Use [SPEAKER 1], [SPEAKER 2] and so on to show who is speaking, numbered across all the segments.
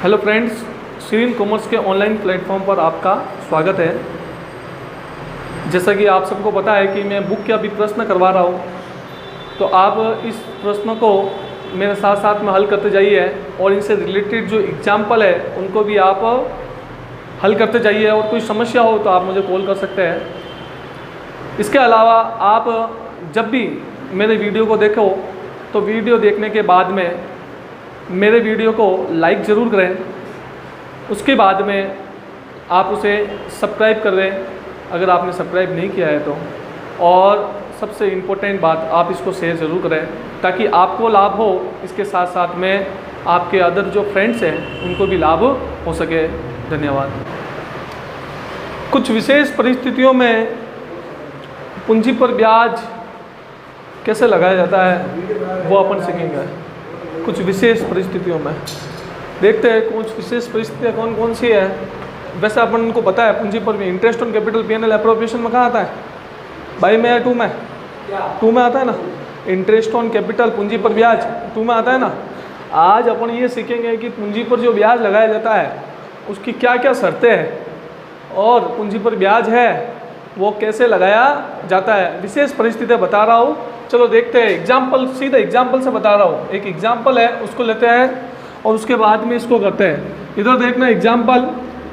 [SPEAKER 1] Hello friends, श्रीन commerce के online platform पर आपका स्वागत है। जैसा कि आप सबको पता है कि मैं बुक के अभी प्रश्न करवा रहा हूँ, तो आप इस प्रश्न को मेरे साथ साथ में हल करते जाइए और इनसे रिलेटेड जो एग्जाम्पल है उनको भी आप हल करते जाइए। और कोई समस्या हो तो आप मुझे कॉल कर सकते हैं। इसके अलावा आप जब भी मेरे वीडियो को देखो तो वीडियो देखने के बाद में मेरे वीडियो को लाइक ज़रूर करें। उसके बाद में आप उसे सब्सक्राइब कर दें अगर आपने सब्सक्राइब नहीं किया है तो। और सबसे इम्पोर्टेंट बात, आप इसको शेयर ज़रूर करें ताकि आपको लाभ हो, इसके साथ साथ में आपके अदर जो फ्रेंड्स हैं उनको भी लाभ हो सके। धन्यवाद। कुछ विशेष परिस्थितियों में पूंजी पर ब्याज कैसे लगाया जाता है वो अपन सीखेंगे। कुछ विशेष परिस्थितियों में देखते हैं कुछ विशेष परिस्थितियाँ कौन कौन सी है। वैसे अपन उनको पता है पूंजी पर भी interest on capital PNL appropriation में कहाँ आता है भाई? में या टू में आता है ना। इंटरेस्ट ऑन कैपिटल पूंजी पर ब्याज 2 में आता है ना। आज अपन ये सीखेंगे कि पूंजी पर जो ब्याज लगाया जाता है उसकी क्या क्या शर्तें हैं और पूंजी पर ब्याज है वो कैसे लगाया जाता है। विशेष परिस्थितियाँ बता रहा हूँ, चलो देखते हैं। एग्जाम्पल, सीधा एग्जाम्पल से बता रहा हूँ। एक एग्जाम्पल है उसको लेते हैं और उसके बाद में इसको करते हैं। इधर देखना, एग्जाम्पल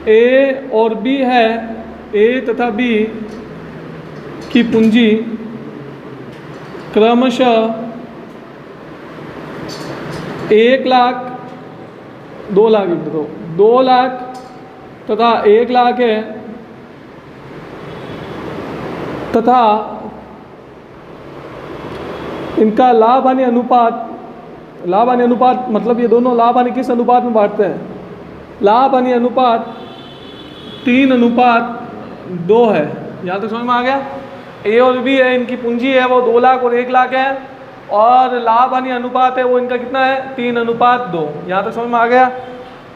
[SPEAKER 1] ए और बी है। ए तथा बी की पूंजी क्रमशः 1 लाख 2 लाख 2 लाख तथा 1 लाख है, तथा इनका लाभ हानि अनुपात, लाभ हानि अनुपात मतलब ये दोनों लाभ हानि किस अनुपात में बांटते हैं? लाभ हानि अनुपात 3:2 है। यहाँ तक समझ में आ गया? ए और बी है, इनकी पूंजी है वो 2 लाख और 1 लाख है, और लाभ हानि अनुपात है वो इनका कितना है? 3:2। यहाँ तक समझ में आ गया?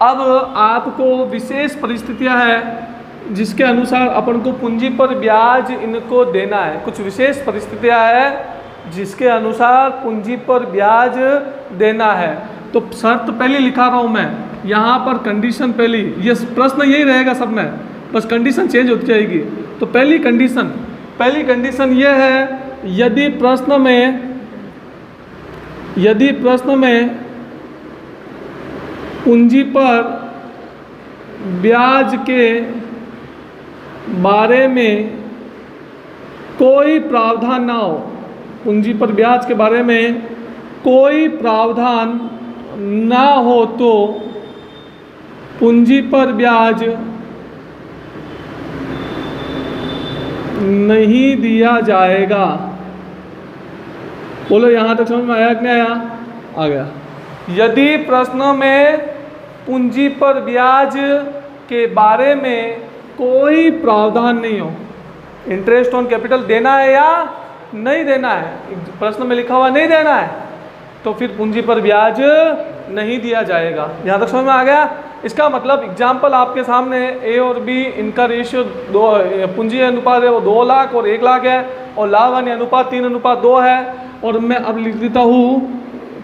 [SPEAKER 1] अब आपको विशेष परिस्थितियाँ हैं जिसके अनुसार अपन को पूंजी पर ब्याज इनको देना है। कुछ विशेष परिस्थितियाँ हैं जिसके अनुसार पूंजी पर ब्याज देना है। तो शर्त पहली लिखा रहा हूँ मैं यहाँ पर, कंडीशन पहली। ये प्रश्न यही रहेगा सब में, बस कंडीशन चेंज होती जाएगी। तो पहली कंडीशन ये है, यदि प्रश्न में पूंजी पर ब्याज के बारे में कोई प्रावधान ना हो, पूंजी पर ब्याज के बारे में कोई प्रावधान ना हो तो पूंजी पर ब्याज नहीं दिया जाएगा। बोलो यहाँ तक समझ में आया कि नहीं आया? आ गया। यदि प्रश्न में पूंजी पर ब्याज के बारे में कोई प्रावधान नहीं हो, इंटरेस्ट ऑन कैपिटल देना है या नहीं देना है, प्रश्न में लिखा हुआ नहीं देना है, तो फिर पूंजी पर ब्याज नहीं दिया जाएगा। यहाँ तक समझ में आ गया? इसका मतलब एग्जाम्पल आपके सामने ए और बी, इनका रेशियो पूंजी अनुपात है वो 2 लाख और 1 लाख है, और लाभ हानि अनुपात 3:2 है। और मैं अब लिख देता हूँ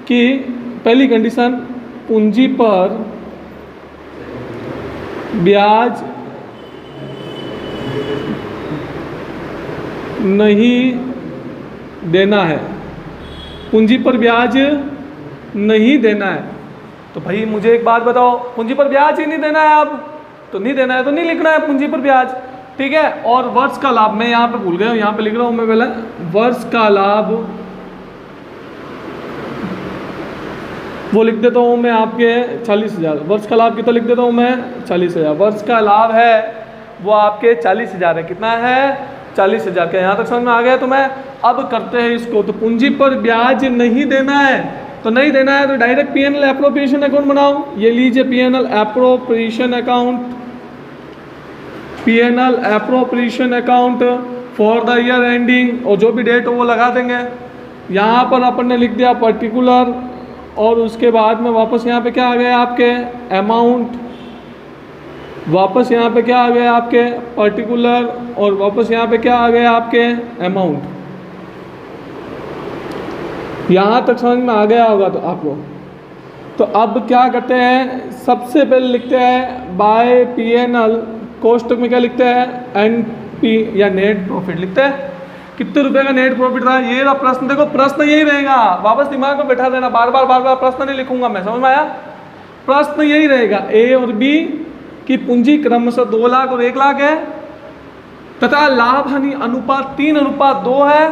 [SPEAKER 1] कि पहली कंडीशन, पूंजी पर ब्याज नहीं देना है, पूंजी पर ब्याज नहीं देना है। तो भाई मुझे एक बात बताओ, पूंजी पर ब्याज ही नहीं देना है, अब तो नहीं देना है तो नहीं लिखना है पूंजी पर ब्याज, ठीक है। और वर्ष का लाभ, मैं यहाँ पे भूल गया हूँ, यहाँ पे लिख रहा हूँ मैं पहले, वर्ष का लाभ वो लिख देता हूँ मैं आपके 40,000। वर्ष का लाभ कितना लिख देता हूँ मैं? 40,000। वर्ष का लाभ है वो आपके 40,000 है। कितना है? 40,000 का। यहाँ तक समझ में आ गया? तो मैं अब करते हैं इसको। तो पूंजी पर ब्याज नहीं देना है, तो नहीं देना है तो डायरेक्ट पीएनएल एप्रोप्रिएशन अकाउंट बनाओ। ये लीजिए PNL appropriation account, PNL appropriation account for the year ending, और जो भी डेट हो वो लगा देंगे। यहाँ पर अपन ने लिख दिया पर्टिकुलर, और उसके बाद में वापस यहाँ पे क्या आ गया आपके? अमाउंट। वापस यहाँ पे क्या आ गया आपके? पर्टिकुलर, और वापस यहाँ पे क्या आ गया आपके? अमाउंट। यहाँ तक समझ में आ गया होगा तो आपको। तो अब क्या करते हैं, सबसे पहले लिखते हैं बाय पीएनएल, कोष्टक में क्या लिखते हैं, एनपी या नेट प्रॉफिट लिखते हैं। कितने रुपए का नेट प्रॉफिट रहा, ये रहा प्रश्न। देखो प्रश्न यही रहेगा, वापस दिमाग में बैठा देना, बार बार प्रश्न नहीं लिखूंगा मैं, समझ में आया। प्रश्न यही रहेगा, ए और बी की पूंजी क्रमशः 2 लाख और 1 लाख है तथा लाभ हानि अनुपात 3:2 है,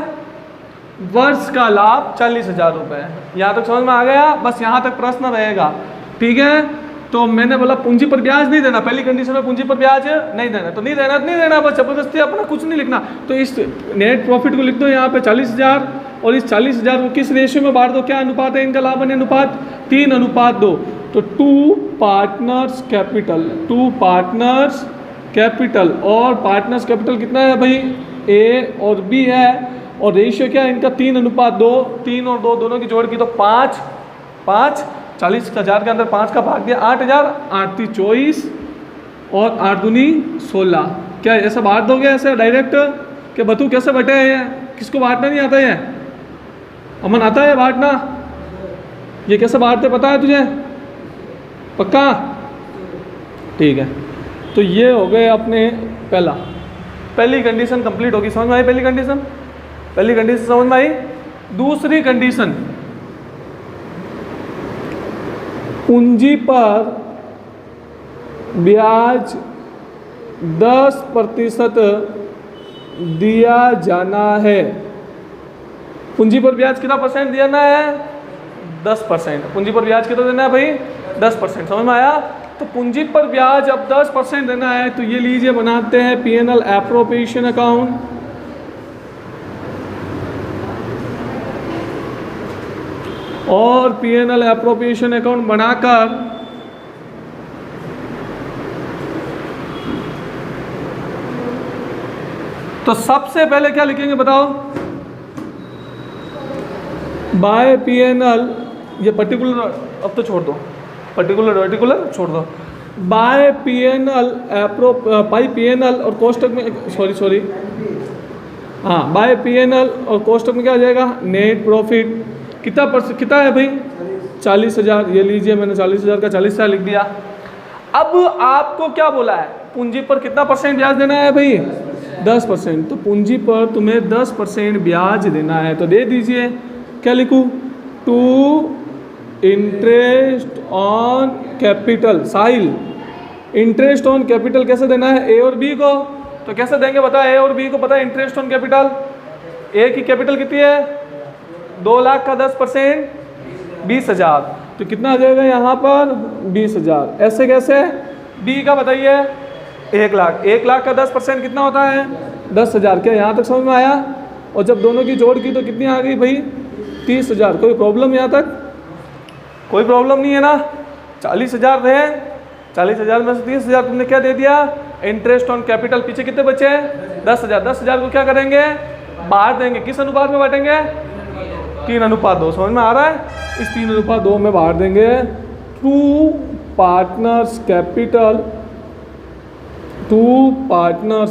[SPEAKER 1] वर्ष का लाभ 40,000 रुपये है। यहाँ तक समझ में आ गया, बस यहाँ तक प्रश्न रहेगा, ठीक है। तो मैंने बोला पूंजी पर ब्याज नहीं देना, पहली कंडीशन में पूंजी पर ब्याज नहीं देना, तो नहीं देना, बस जबरदस्ती अपना कुछ नहीं लिखना। तो इस नेट प्रॉफिट को लिख दो यहाँ पे 40,000, और इस 40,000 को किस रेशियो में बांट दो, क्या अनुपात है इनका, लाभ हानि अनुपात 3:2। तो 2 पार्टनर्स कैपिटल, और पार्टनर्स कैपिटल कितना है भाई, ए और बी है, और रेशियो क्या है इनका 3:2, 3 और 2 दोनों की जोड़ की तो 5, 40,000 के अंदर 5 का भाग दिया 8,000, 8 × 24 और 8 दूनी 16। क्या ऐसा बांट दोगे ऐसे डायरेक्ट, कि बतू कैसे बटे हैं, किसको बांटना नहीं आता है, अमन आता है बांटना, ये कैसे बांटते पता है तुझे, पक्का, ठीक है। तो ये हो गए अपने पहली कंडीशन कंप्लीट होगी, समझ में आई पहली कंडीशन समझ में आई। दूसरी कंडीशन, पूंजी पर ब्याज 10% दिया जाना है। पूंजी पर ब्याज कितना परसेंट देना है, 10%। पूंजी पर ब्याज कितना देना है भाई, 10%, समझ में आया। तो पूंजी पर ब्याज अब 10% देना है, तो ये लीजिए बनाते हैं पीएनएल एप्रोप्रिएशन अकाउंट। और पीएनएल एप्रोप्रिएशन अकाउंट बनाकर तो सबसे पहले क्या लिखेंगे बताओ, बाय पीएनएल, ये पर्टिकुलर अब तो छोड़ दो, पर्टिकुलर छोड़ दो, बाय पीएनएल बाय पीएनएल और कोष्टक में सॉरी हाँ, बाय पीएनएल और कोष्टक में क्या आ जाएगा, नेट प्रॉफिट कितना है भाई, 40,000। ये लीजिए मैंने 40,000 का 40,000 लिख दिया। अब आपको क्या बोला है, पूंजी पर कितना परसेंट ब्याज देना है भाई, 10%। तो पूंजी पर तुम्हें 10% ब्याज देना है, तो दे दीजिए। क्या लिखूं, to interest on capital, Sahil interest on capital कैसे देना है, ए और बी को। तो कैसे देंगे बता, ए और बी को पता है इंटरेस्ट ऑन कैपिटल। ए की कैपिटल कितनी है, 2 लाख का 10% 20,000, तो कितना आ जाएगा यहाँ पर 20,000। ऐसे कैसे, बी का बताइए 1 लाख, 1 लाख का 10% कितना होता है 10,000। क्या यहाँ तक समझ में आया। और जब दोनों की जोड़ की तो कितनी आ गई भाई 30,000। कोई प्रॉब्लम यहाँ तक, कोई प्रॉब्लम नहीं है ना। 40,000 रहे, 40,000 में से 30,000 तुमने क्या दे दिया, इंटरेस्ट ऑन कैपिटल। पीछे कितने बचे, 10,000। 10,000 को क्या करेंगे, बांट देंगे। किस अनुपात में बांटेंगे, 3:2। समझ में आ रहा है, इस 3:2 में बांट देंगे। 2 पार्टनर्स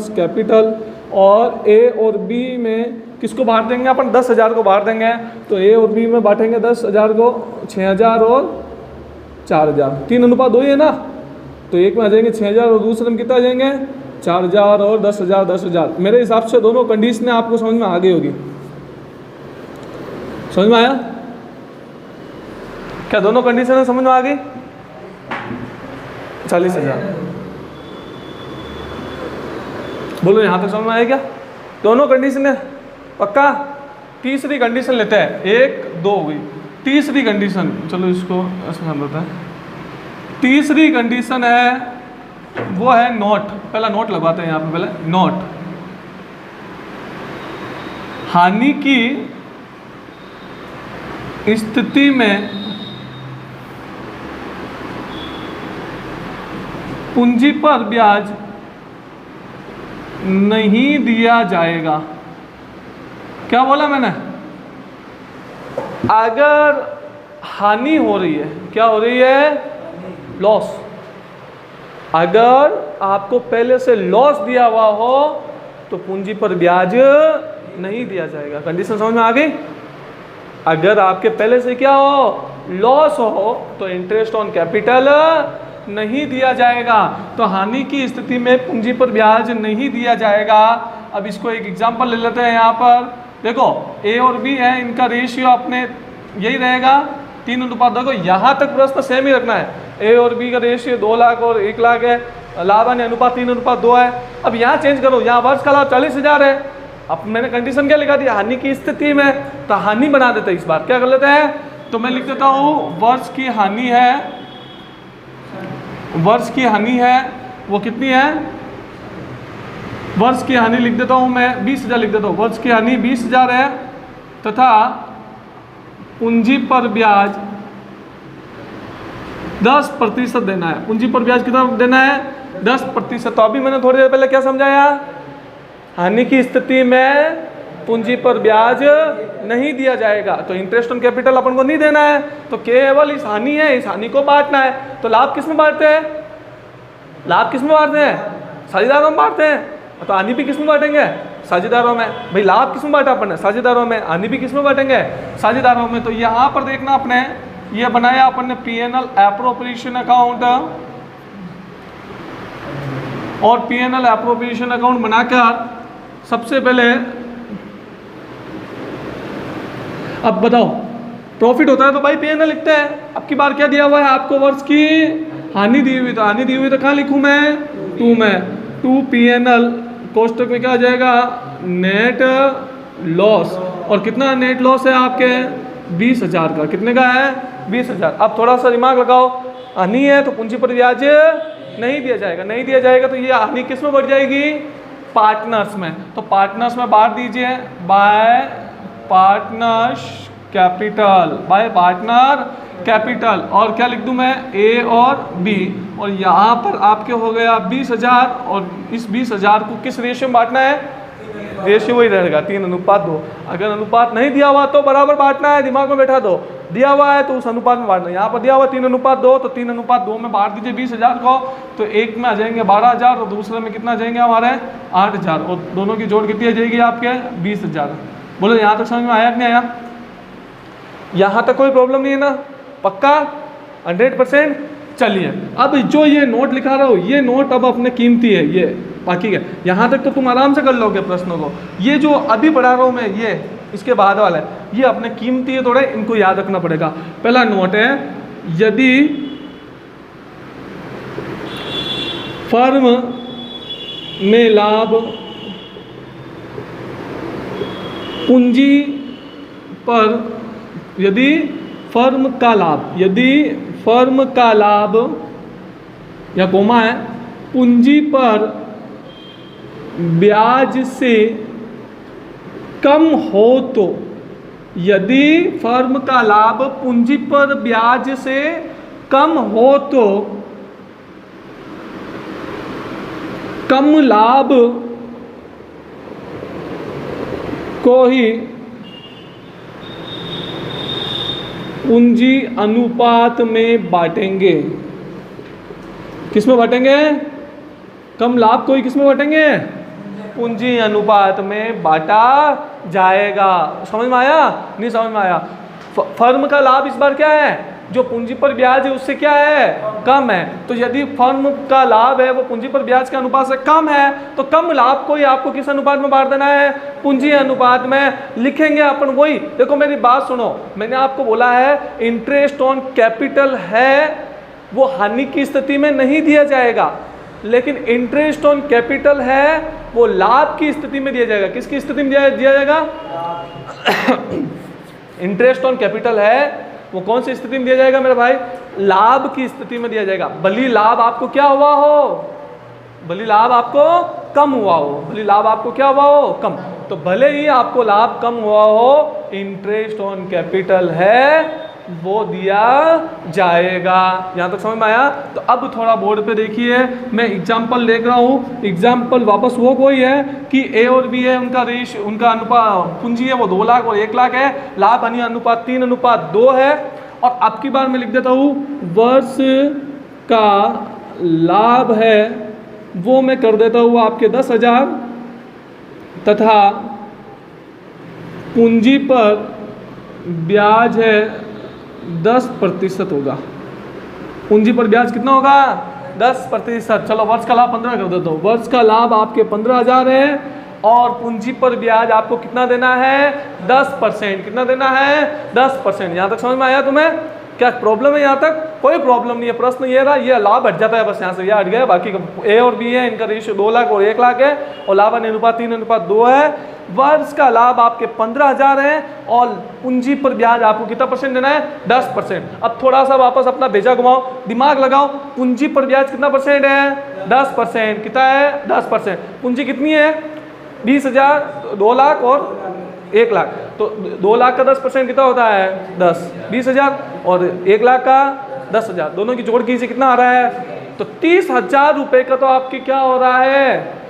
[SPEAKER 1] कैपिटल और ए और बी में किसको बांट देंगे अपन, 10,000 को बांट देंगे। तो ए और बी में बांटेंगे 10,000 को, 6,000 और 4,000, 3:2 ही है ना। तो एक में आ जाएंगे 6,000 और दूसरे में कितना आ जाएंगे 4,000 और 10,000 10,000। मेरे हिसाब से दोनों कंडीशनें आपको समझ में आ गई होगी। समझ में आया क्या, दोनों कंडीशन समझ में आ गई। 40,000 बोलो, यहाँ तक समझ में आया क्या, दोनों कंडीशन है पक्का। तीसरी कंडीशन लेते हैं, 1 2 हुई। तीसरी कंडीशन, चलो इसको ऐसा कर लेते हैं। तीसरी कंडीशन है वो है नोट। पहला नोट लगवाते हैं यहाँ पे, पहले नोट। हानि की स्थिति में पूंजी पर ब्याज नहीं दिया जाएगा। क्या बोला मैंने, अगर हानि हो रही है, क्या हो रही है, लॉस। अगर आपको पहले से लॉस दिया हुआ हो तो पूंजी पर ब्याज नहीं दिया जाएगा। कंडीशन समझ में आ गई। अगर आपके पहले से क्या हो, लॉस हो तो इंटरेस्ट ऑन कैपिटल नहीं दिया जाएगा। तो हानि की स्थिति में पूंजी पर ब्याज नहीं दिया जाएगा। अब इसको एक एग्जांपल ले लेते हैं। यहाँ पर देखो ए और बी है, इनका रेशियो अपने यही रहेगा 3:2। देखो यहाँ तक प्रश्न सेम ही रखना है। ए और बी का रेशियो 2 लाख और 1 लाख है, लाभ हानि अनुपात 3:2 है। अब यहाँ चेंज करो, यहाँ वर्ष का लाभ 40,000 है। अब मैंने कंडीशन क्या लिखा दिया, हानि की स्थिति में, तो हानि बना देते हैं। इस बार क्या कर लेते हैं, तो मैं लिख देता हूँ वर्ष की हानि है, वर्ष की हानि है वो कितनी है, वर्ष की हानि लिख देता हूँ मैं 20,000 लिख देता हूँ। वर्ष की हानि 20,000 है तथा पूंजी पर ब्याज 10% देना है। पूंजी पर ब्याज कितना देना है, 10%। तो अभी मैंने थोड़ी देर पहले क्या समझाया, हानि की स्थिति में पूंजी पर ब्याज नहीं दिया जाएगा, तो इंटरेस्ट ऑन कैपिटल अपन को नहीं देना है, तो केवल इस हानि है, इस हानि को बांटना है। तो लाभ किस में बांटते हैं, लाभ किस में बांटते हैं, साझेदारों में बांटते हैं। तो हानि भी किस में बांटेंगे, साझेदारों में। भाई लाभ किस में बांटा अपन ने, साझेदारों में। हानि भी किस में बांटेंगे, साझेदारों में। तो यहाँ पर देखना अपने ये बनाया अपन ने P&L एप्रोप्रिएशन अकाउंट, और P&L एप्रोप्रिएशन अकाउंट बनाकर सबसे पहले अब बताओ प्रॉफिट होता है तो भाई P&L लिखते हैं। अब की बार क्या दिया हुआ है आपको, वर्ष की हानि दी हुई, तो हानि दी हुई तो कहाँ लिखूं मैं, 2 में। 2 P&L कोष्टक में क्या आ जाएगा, नेट लॉस। और कितना नेट लॉस है आपके, 20,000 का। कितने का है, 20,000। अब थोड़ा सा दिमाग लगाओ, हानि है तो पूंजी पर ब्याज नहीं दिया जाएगा, नहीं दिया जाएगा तो ये हानि किस में बढ़ जाएगी, पार्टनर्स में। तो पार्टनर्स में बांट दीजिए bye partners capital, bye partner capital. और क्या लिख दूं मैं, ए और बी। और यहाँ पर आपके हो गया 20,000, और इस 20,000 को किस रेशियो में बांटना है, रेशियो वही रहेगा 3:2। अगर अनुपात नहीं दिया हुआ तो बराबर बांटना है, दिमाग में बैठा दो। दिया हुआ है तो उस अनुपात में बांटना है। यहाँ पर दिया हुआ 3:2, तो 3:2 में बांट दीजिए 20,000 को। तो एक में आ जाएंगे 12,000 और दूसरे में कितना आ जाएंगे हमारे 8,000, और दोनों की जोड़ कितनी आ जाएगी आपके 20,000। बोलो यहाँ तक समझ में आया कि नहीं आया, यहाँ तक कोई प्रॉब्लम नहीं है ना, पक्का 100%। चलिए अब जो ये नोट लिखा रहा हूँ, ये नोट अब अपने कीमती है, ये बाकी है। यहाँ तक तो तुम आराम से कर लोगे प्रश्नों को। ये जो अभी पढ़ा रहा हूँ मैं, ये इसके बाद वाला है, ये अपने कीमती है, थोड़े इनको याद रखना पड़ेगा। पहला नोट है, यदि फर्म में लाभ पूंजी पर, यदि फर्म का लाभ, यदि फर्म का लाभ या कोमा है पूंजी पर ब्याज से कम हो तो, यदि फर्म का लाभ पूंजी पर ब्याज से कम हो तो कम लाभ को ही पूंजी अनुपात में बांटेंगे। किस में बांटेंगे, कम लाभ को ही किस में बांटेंगे, पूंजी अनुपात में बांटा जाएगा। समझ में आया, नहीं समझ में आया। फर्म का लाभ इस बार क्या है, जो पूंजी पर ब्याज है उससे क्या है, कम है। तो यदि फर्म का लाभ है वो पूंजी पर ब्याज के अनुपात से कम है, तो कम लाभ को ही आपको किस अनुपात में बांट देना है, पूंजी अनुपात में। लिखेंगे अपन वही। देखो मेरी बात सुनो, मैंने आपको बोला है इंटरेस्ट ऑन कैपिटल है वो हानि की स्थिति में नहीं दिया जाएगा, लेकिन इंटरेस्ट ऑन कैपिटल है वो लाभ की स्थिति में दिया जाएगा। किसकी स्थिति में दिया जाएगा, इंटरेस्ट ऑन कैपिटल है वो कौन सी स्थिति में दिया जाएगा मेरे भाई, लाभ की स्थिति में दिया जाएगा। भली लाभ आपको क्या हुआ हो, भली लाभ आपको कम हुआ हो, भली लाभ आपको क्या हुआ हो, कम। तो भले ही आपको लाभ कम हुआ हो, इंटरेस्ट ऑन कैपिटल है वो दिया जाएगा। यहाँ तक समझ में आया। तो अब थोड़ा बोर्ड पे देखिए, मैं एग्जाम्पल देख रहा हूँ। एग्जाम्पल वापस वो कोई है कि ए और बी है, उनका रेश, उनका अनुपात पूंजी है वो 2 लाख और 1 लाख है, लाभ हानि अनुपात 3:2 है। और अब की बार मैं लिख देता हूँ वर्ष का लाभ है वो मैं कर देता हूँ आपके 10,000 तथा पूंजी पर ब्याज है 10% होगा। पूंजी पर ब्याज कितना होगा? 10%। चलो वर्ष का लाभ 15 कर देता हूँ। वर्ष का लाभ आपके 15,000 है और पूंजी पर ब्याज आपको कितना देना है? 10%। कितना देना है? 10%। यहाँ तक समझ में आया तुम्हें? क्या प्रॉब्लम है? यहाँ तक कोई प्रॉब्लम नहीं है। प्रश्न ये रहा, ये लाभ हट जाता है बस, यहाँ से ये हट गया। बाकी ए और बी है, इनका रेशियो 2 लाख और 1 लाख है और लाभ हानि अनुपात 3:2 है। वर्ष का लाभ आपके 15,000 है और पूंजी पर ब्याज आपको कितना परसेंट देना है? 10%। अब थोड़ा सा वापस अपना भेजा घुमाओ, दिमाग लगाओ। पूंजी पर ब्याज कितना परसेंट है? 10%। कितना है? 10%। पूंजी कितनी है? 20,000, 2 लाख और 1 लाख। तो 2 लाख का 10% कितना होता है? 10। 20,000 और 1 लाख का 10,000, दोनों की जोड़ कीजिए कितना आ रहा है? तो 30,000 रुपये का तो आपकी क्या हो रहा है?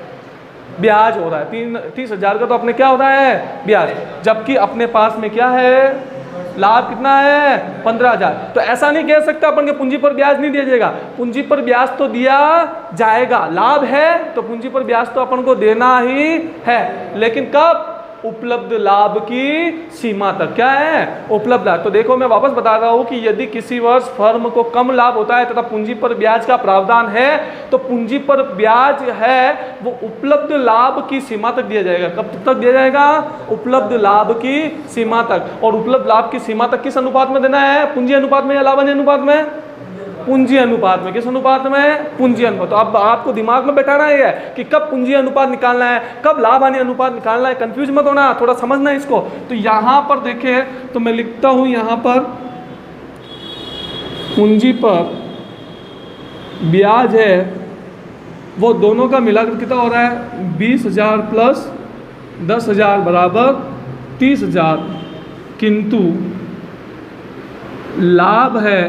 [SPEAKER 1] ब्याज हो रहा है। 30,000 का तो अपने क्या हो रहा है? ब्याज। जबकि अपने पास में क्या है? लाभ कितना है? 15,000। तो ऐसा नहीं कह सकता अपन के पूंजी पर ब्याज नहीं दिया जाएगा। पूंजी पर ब्याज तो दिया जाएगा। लाभ है तो पूंजी पर ब्याज तो अपन को देना ही है, लेकिन कब? उपलब्ध लाभ की सीमा तक। क्या है? उपलब्ध लाभ। तो देखो मैं वापस बता रहा हूं कि यदि किसी वर्ष फर्म को कम लाभ होता है तथा पूंजी पर ब्याज का प्रावधान है तो पूंजी पर ब्याज है वो उपलब्ध लाभ की सीमा तक दिया जाएगा। कब तक दिया जाएगा? उपलब्ध लाभ की सीमा तक। और उपलब्ध लाभ की सीमा तक किस अनुपात में देना है? पूंजी अनुपात में या लाभ हानि अनुपात में? पूंजी अनुपात में। किस अनुपात में? पूंजी अनुपात। तो अब आपको दिमाग में बैठाना है कि कब पूंजी अनुपात निकालना है, कब लाभ हानि अनुपात निकालना है। कंफ्यूज मत होना, थोड़ा समझना है इसको। तो यहां पर देखें तो मैं लिखता हूं यहां पर पूंजी पर ब्याज है वो दोनों का मिलाकर कितना हो रहा है? 20,000 प्लस 10,000 बराबर 30,000, किंतु लाभ है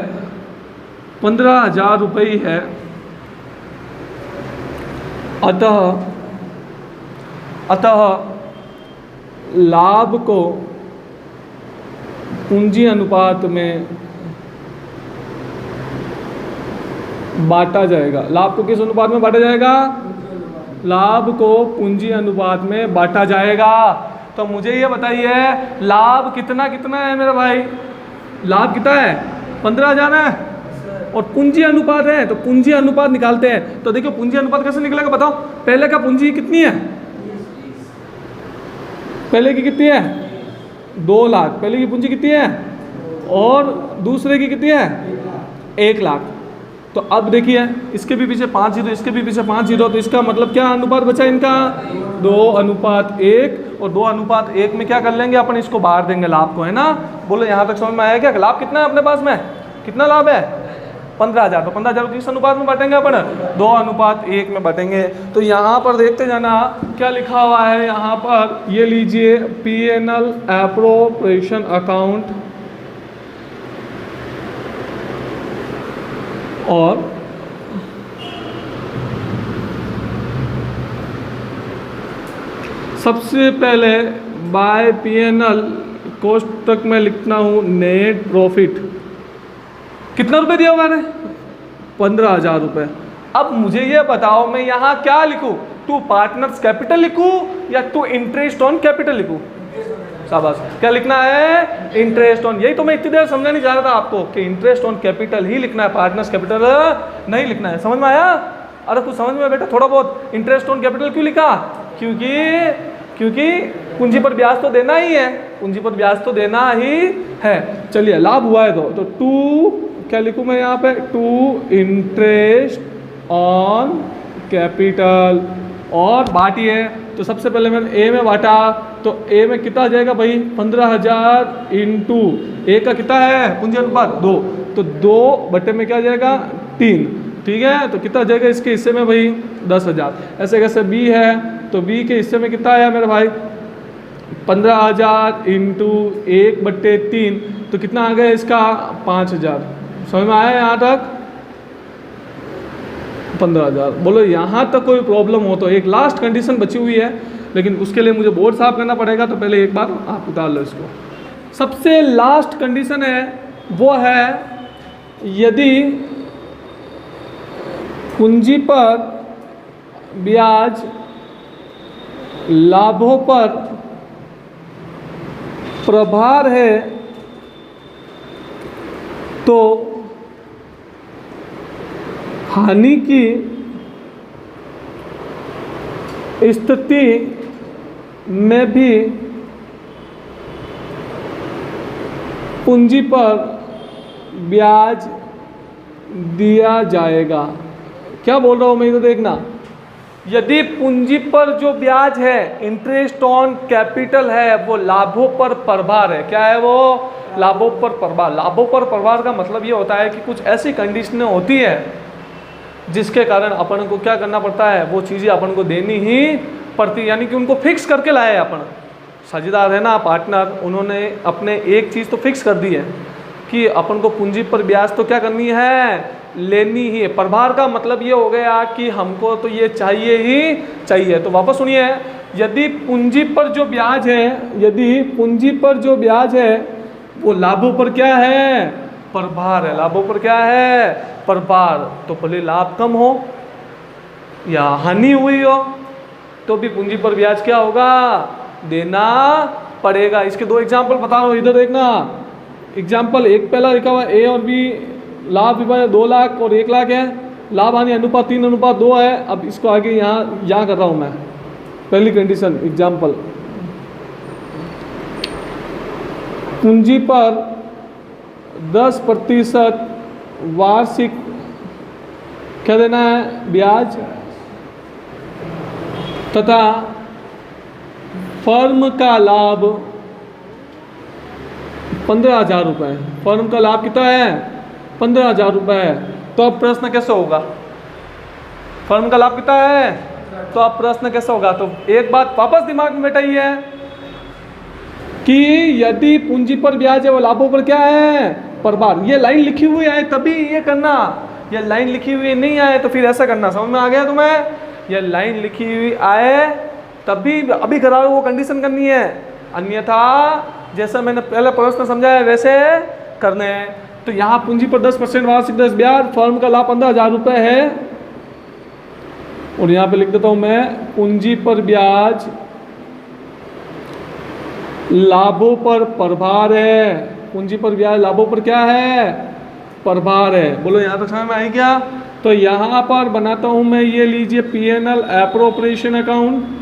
[SPEAKER 1] 15,000 रुपये ही है। अतः लाभ को पूंजी अनुपात में बांटा जाएगा। लाभ को किस अनुपात में बांटा जाएगा? लाभ को पूंजी अनुपात में बांटा जाएगा। तो मुझे ये बताइए लाभ कितना कितना है मेरा भाई? लाभ कितना है? 15,000 है और पूंजी अनुपात है, तो पूंजी अनुपात निकालते हैं। तो देखो पूंजी अनुपात कैसे निकलेगा बताओ। पहले का पूंजी कितनी है? पहले की कितनी है? 2 लाख। पहले की पूंजी कितनी है? और दूसरे की कितनी है? 1 लाख। तो अब देखिए इसके भी पीछे 5 जीरो, इसके भी पीछे 5 जीरो, तो इसका मतलब क्या अनुपात बचा इनका? 2:1। और 2:1 में क्या कर लेंगे अपन? इसको बाहर देंगे लाभ को, है ना। बोलो यहाँ तक समझ में आया क्या? लाभ कितना है अपने पास में? कितना लाभ है? 15,000। तो 15,000 को किस अनुपात में बांटेंगे अपन? 2:1 में बांटेंगे। तो यहाँ पर देखते जाना क्या लिखा हुआ है यहाँ पर। ये लीजिए P&L एप्रोप्रिएशन अकाउंट और सबसे पहले बाय P&L कोष्टक में लिखना हूँ नेट प्रॉफिट। कितना रुपए दिया हुआ है? 15,000 रुपये। अब मुझे ये बताओ मैं यहाँ क्या लिखूँ? टू पार्टनर्स कैपिटल लिखूँ या टू इंटरेस्ट ऑन कैपिटल लिखूँ? शाबाश। क्या लिखना है? Interest on. यही तो मैं इतनी देर समझाने जा रहा था आपको कि इंटरेस्ट ऑन कैपिटल ही लिखना है, पार्टनर्स कैपिटल नहीं लिखना है। समझ में आया? अरे कुछ समझ में बेटा थोड़ा बहुत। इंटरेस्ट ऑन कैपिटल क्यों लिखा? क्योंकि पूंजी पर ब्याज तो देना ही है, पूंजी पर ब्याज तो देना ही है। चलिए लाभ हुआ है तो टू क्या लिखूं मैं यहाँ पे? To interest on capital. और बांटिए तो सबसे पहले मैंने ए में बांटा तो ए में कितना आ जाएगा भाई? 15,000 इंटू ए का कितना है पूंजी अनुपात? 2। तो 2 बटे में क्या आ जाएगा? 3। ठीक है। तो कितना आ जाएगा इसके हिस्से में भाई? 10,000। ऐसे कैसे बी है तो बी के हिस्से में कितना आया मेरे भाई? 15,000 इंटू 1/3 तो कितना आ गया इसका? 5,000। समझ में आया यहाँ तक? 15,000। बोलो यहाँ तक कोई प्रॉब्लम हो तो? एक लास्ट कंडीशन बची हुई है लेकिन उसके लिए मुझे बोर्ड साफ करना पड़ेगा, तो पहले एक बार आप उतार लो इसको। सबसे लास्ट कंडीशन है वो है यदि पूंजी पर ब्याज लाभों पर प्रभार है तो हानि की स्थिति में भी पूंजी पर ब्याज दिया जाएगा। क्या बोल रहा हूँ मैं, तो देखना, यदि पूंजी पर जो ब्याज है, इंटरेस्ट ऑन कैपिटल है, वो लाभों पर प्रभार है। क्या है वो? लाभों पर प्रभार। लाभों पर प्रभार का मतलब ये होता है कि कुछ ऐसी कंडीशनें होती है जिसके कारण अपन को क्या करना पड़ता है, वो चीज़ें अपन को देनी ही पड़ती, यानी कि उनको फिक्स करके लाए अपन। साझेदार है ना, पार्टनर, उन्होंने अपने एक चीज़ तो फिक्स कर दी है कि अपन को पूंजी पर ब्याज तो क्या करनी है, लेनी ही है। प्रभार का मतलब ये हो गया कि हमको तो ये चाहिए ही चाहिए। तो वापस सुनिए, यदि पूंजी पर जो ब्याज है, यदि पूंजी पर जो ब्याज है वो लाभों पर क्या है, प्रभार है। लाभों पर क्या है, प्रभार। तो भले लाभ कम हो या हानि हुई हो तो भी पूंजी पर ब्याज क्या होगा, देना पड़ेगा। इसके दो एग्जाम्पल बता रहा हूँ, इधर देखना। एग्जाम्पल एक पहला लिखा हुआ ए और बी, लाभ विभाजन 2 लाख और 1 लाख है, लाभ हानि अनुपात 3:2 है। अब इसको आगे यहाँ कर रहा हूँ मैं। पहली कंडीशन एग्जाम्पल, पूंजी पर 10% वार्षिक क्या देना है, ब्याज, तथा फर्म का लाभ 15,000 रुपये। फर्म का लाभ कितना है, 15,000 रुपये है। तो अब प्रश्न कैसे होगा, फर्म का लाभ कितना है, तो अब प्रश्न कैसे होगा। तो एक बात वापस दिमाग में बैठाई है कि यदि पूंजी पर ब्याज है वो लाभों पर क्या है, प्रभार। ये लाइन लिखी हुई है तभी ये करना, ये लाइन लिखी हुई नहीं आए तो फिर ऐसा करना। समझ में आ गया तुम्हें? ये लाइन लिखी हुई आए तभी अभी करा वो कंडीशन करनी है, अन्यथा जैसा मैंने पहले प्रश्न समझाया वैसे करने हैं। तो यहाँ पूंजी पर 10% वार्षिक 10 ब्याज, फर्म का लाभ 15,000 रुपये है। और यहाँ पे लिख देता हूँ मैं, पूंजी पर ब्याज लाभों पर प्रभार है। पूंजी पर ब्याज लाभों पर क्या है, प्रभार है। बोलो यहाँ तक समझ में आई क्या? तो यहाँ पर बनाता हूँ मैं, ये लीजिए P&L एप्रोप्रिएशन अकाउंट,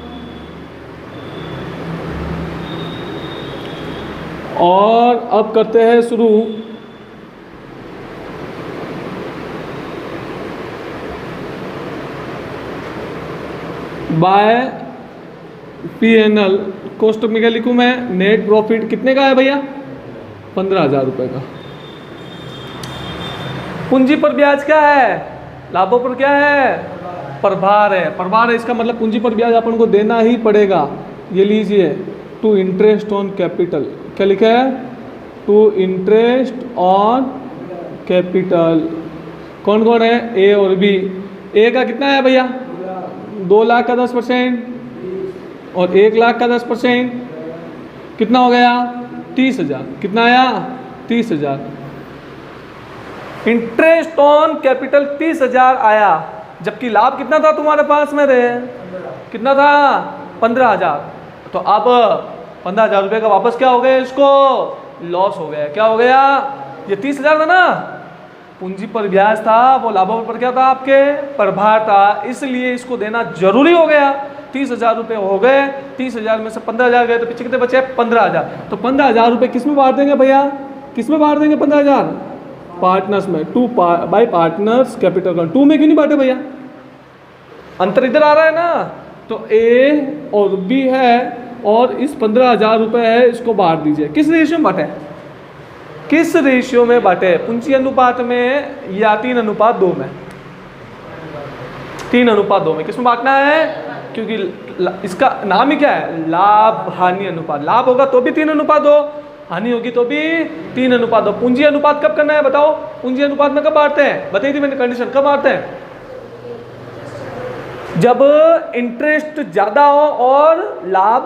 [SPEAKER 1] और अब करते हैं शुरू। बाय P&L कोष्टक में क्या लिखूं मैं, नेट प्रॉफिट कितने का है भैया, 15,000 रुपये का। पूंजी पर ब्याज क्या है, लाभों पर क्या है, प्रभार है। प्रभार है, इसका मतलब पूंजी पर ब्याज अपन को देना ही पड़ेगा। ये लीजिए, टू इंटरेस्ट ऑन कैपिटल, क्या लिखा है, टू इंटरेस्ट ऑन कैपिटल। कौन कौन है, ए और बी। ए का कितना है भैया, 2 लाख का 10% और 1 लाख का 10%, कितना हो गया, 30,000। कितना आया, 30,000। इंटरेस्ट ऑन कैपिटल 30,000 आया, जबकि लाभ कितना था तुम्हारे पास में रे, कितना था, 15,000। तो अब 15,000 रुपये का वापस क्या हो गया, इसको लॉस हो गया। क्या हो गया, ये 30,000 था ना, पूंजी पर ब्याज था, वो लाभों पर क्या था, आपके प्रभार था, इसलिए इसको देना जरूरी हो गया। 30,000 रुपये हो गए, 30,000 में से 15,000 गए तो पीछे कितने बचे, 15,000। तो 15,000 रुपये किस में बांट देंगे भैया, किस में बांट देंगे 15,000, पार्टनर्स में, to by partners capital account. 2 में क्यों नहीं बांटे भैया, अंतर इधर आ रहा है ना। तो ए और बी है और इस 15,000 रुपये है, इसको बांट दीजिए। किस रेशियो में बांटे, किस रेशियो में बांटे, पूंजी अनुपात में या 3:2 में, 3:2 में। किस में बांटना है, क्योंकि इसका नाम ही क्या है, लाभ हानि अनुपात। लाभ होगा तो भी 3:2, हानि होगी तो भी 3:2। पूंजी अनुपात कब करना है बताओ, पूंजी अनुपात में कब बांटते हैं, बताई थी मैंने कंडीशन, कब बांटते हैं, जब इंटरेस्ट ज्यादा हो और लाभ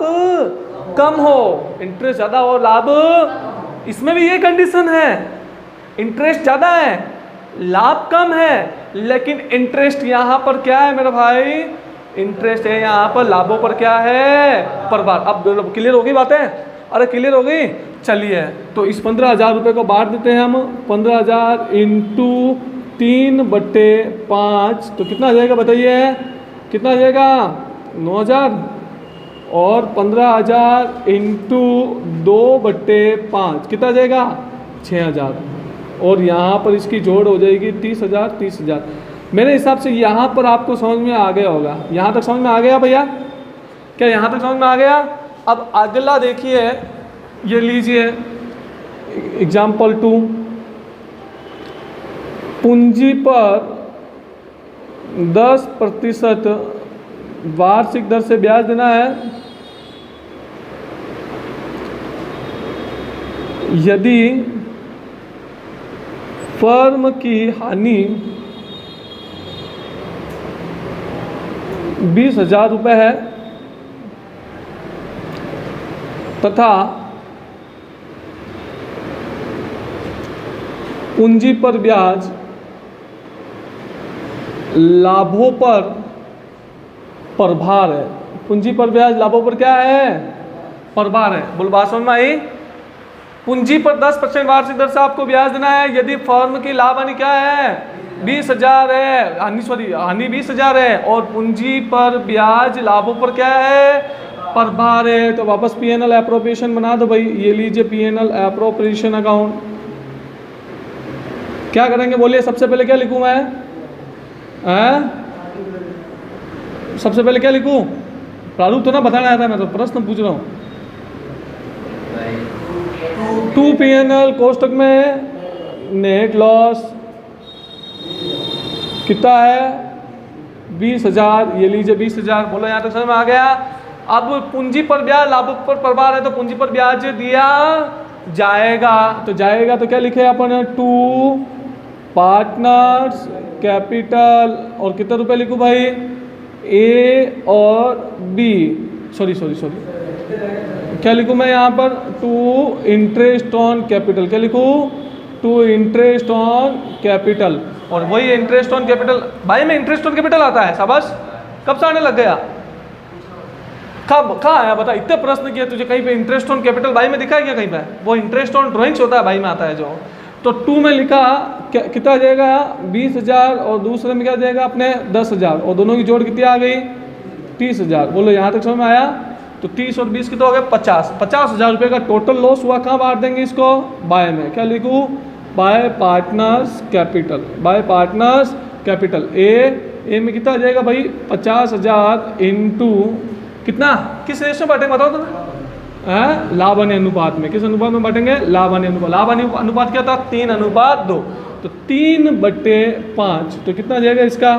[SPEAKER 1] कम हो। इंटरेस्ट ज्यादा हो, लाभ, इसमें भी ये कंडीशन है, इंटरेस्ट ज्यादा है, लाभ कम है, लेकिन इंटरेस्ट यहां पर क्या है मेरा भाई, इंटरेस्ट है यहाँ पर, लाभों पर क्या है, प्रभार। अब क्लियर होगी बातें, अरे क्लियर होगी। चलिए तो इस 15,000 रुपये को बांट देते हैं हम। 15,000 इंटू 3/5 तो कितना आ जाएगा बताइए, कितना आ जाएगा 9,000। और 15,000 इंटू 2/5 कितना आ जाएगा 6,000। और यहाँ पर इसकी जोड़ हो जाएगी 30,000 30,000। मेरे हिसाब से यहाँ पर आपको समझ में आ गया होगा। यहाँ तक समझ में आ गया भैया, क्या यहाँ तक समझ में आ गया? अब अगला देखिए, ये लीजिए एग्जाम्पल 2। पूंजी पर 10% वार्षिक दर से ब्याज देना है यदि फर्म की हानि 20,000 रुपये है तथा पूंजी पर ब्याज लाभों पर प्रभार है। पूंजी पर ब्याज लाभों पर क्या है, प्रभार है। बोल बात समझ में आई? पूंजी पर 10% वार्षिक दर से आपको ब्याज देना है यदि फर्म की लाभ हानि क्या है 20,000 है, हानि 20,000 है, और पूंजी पर ब्याज लाभों पर क्या है, प्रभार है। तो वापस पीएनएल एप्रोप्रिएशन बना दो भाई। ये लीजिए पीएनएल एप्रोप्रिएशन अकाउंट। क्या करेंगे बोलिए? सबसे पहले क्या लिखूं मैं? सबसे पहले क्या लिखूं? प्रारूप तो ना बताना आता है, मैं तो प्रश्न पूछ रहा हूँ। 2 पीएनएल कोष्टक में नेट लॉस कितना है 20,000। ये लीजिए 20,000। बोलो यहाँ तक समझ में आ गया? अब पूंजी पर ब्याज लाभ पर प्रभार है तो पूंजी पर ब्याज दिया जाएगा। तो क्या लिखे अपन? 2 पार्टनर्स कैपिटल। और कितने रुपए लिखूं भाई? ए और बी, सॉरी क्या लिखूं मैं यहाँ पर? 2 इंटरेस्ट ऑन कैपिटल। क्या लिखूं? 2 इंटरेस्ट ऑन कैपिटल। और वही इंटरेस्ट ऑन कैपिटल भाई में इंटरेस्ट ऑन कैपिटल आता है। शाबाश, कब से आने लग गया? कहाँ आया बता? इतने प्रश्न किए तुझे, कहीं पे इंटरेस्ट ऑन कैपिटल भाई में दिखा है क्या कहीं पे? वो इंटरेस्ट ऑन ड्राइंग्स होता है भाई में आता है जो। तो 2 में लिखा कितना जाएगा 20,000 और दूसरे में क्या जाएगा अपने 10,000 और दोनों की जोड़ कितनी आ गई 30,000। बोलो यहाँ तक समझ में आया? तो 30 और 20 कितना हो गया 50,000 रुपये का टोटल लॉस हुआ। कहाँ बांट देंगे इसको? बाय में। क्या लिखूँ? By partners capital. By partners capital. A में कितना आ जाएगा भाई 50,000 इंटू कितना, किस रेशो में बांटेंगे बताओ तो? लाभ हानि अनुपात में। किस अनुपात में बांटेंगे? लाभ हानि अनुपात। लाभ हानि अनुपात क्या था? 3:2। तो 3/5 तो कितना आ जाएगा इसका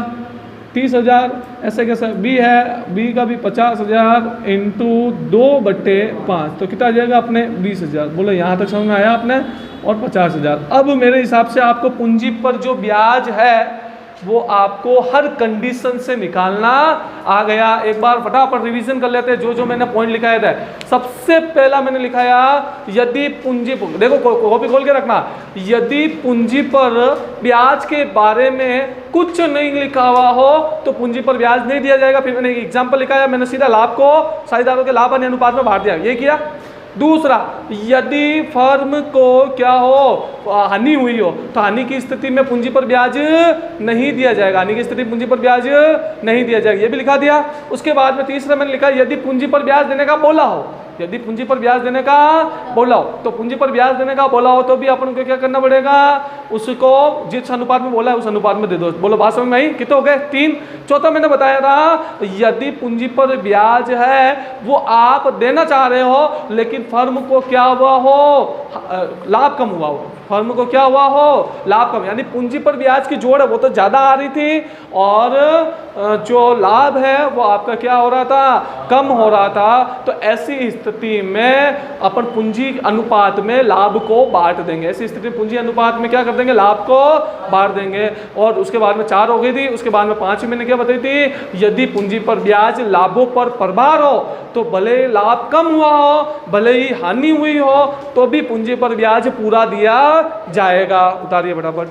[SPEAKER 1] 30,000। ऐसे कैसे? बी है, बी का भी 50,000 इंटू 2/5 तो कितना आ जाएगा अपने 20,000। बोलो यहाँ तक समझ में आया आपने? और 50,000। अब मेरे हिसाब से आपको पूंजी पर जो ब्याज है वो आपको हर कंडीशन से निकालना आ गया। एक बार फटाफट रिवीजन कर लेते हैं जो मैंने पॉइंट लिखाया था। सबसे पहला मैंने लिखाया यदि पूंजी, देखो कॉपी खोल के रखना, यदि पूंजी पर ब्याज के बारे में कुछ नहीं लिखा हुआ हो तो पूंजी पर ब्याज नहीं दिया जाएगा। फिर मैंने एग्जाम्पल लिखाया, मैंने सीधा लाभ को साझेदारों के लाभ हानि अनुपात में बांट दिया, ये किया। दूसरा, यदि फर्म को क्या हो हानि हुई हो तो हानि की स्थिति में पूंजी पर ब्याज नहीं दिया जाएगा। हानि की स्थिति पूंजी पर ब्याज नहीं दिया जाएगा, ये भी लिखा दिया। उसके बाद में तीसरा मैंने लिखा यदि पूंजी पर ब्याज देने का बोला हो, यदि पूंजी पर ब्याज देने का बोला हो तो पूंजी पर ब्याज देने का बोला हो तो भी अपन को क्या करना पड़ेगा, उसको जिस अनुपात में बोला है उस अनुपात में दे दो। बोलो बात समझ में आई? कितने हो गए? 3। चौथा मैंने बताया था यदि पूंजी पर ब्याज है वो आप देना चाह रहे हो लेकिन फर्म को क्या हुआ हो, लाभ कम हुआ हो, फर्म को क्या हुआ हो, लाभ कम, यानी पूंजी पर ब्याज की जोड़ है वो तो ज़्यादा आ रही थी और जो लाभ है वो आपका क्या हो रहा था, कम हो रहा था। तो ऐसी स्थिति में अपन पूंजी अनुपात में लाभ को बांट देंगे। ऐसी स्थिति में पूंजी अनुपात में क्या कर देंगे, लाभ को बांट देंगे। और उसके बाद में 4 हो गई थी। उसके बाद में 5 मैंने क्या बताई थी, यदि पूंजी पर ब्याज लाभों पर प्रभार हो तो भले लाभ कम हुआ हो, भले ही हानि हुई हो तो भी पूंजी पर ब्याज पूरा दिया जाएगा। उतारिए फटाफट।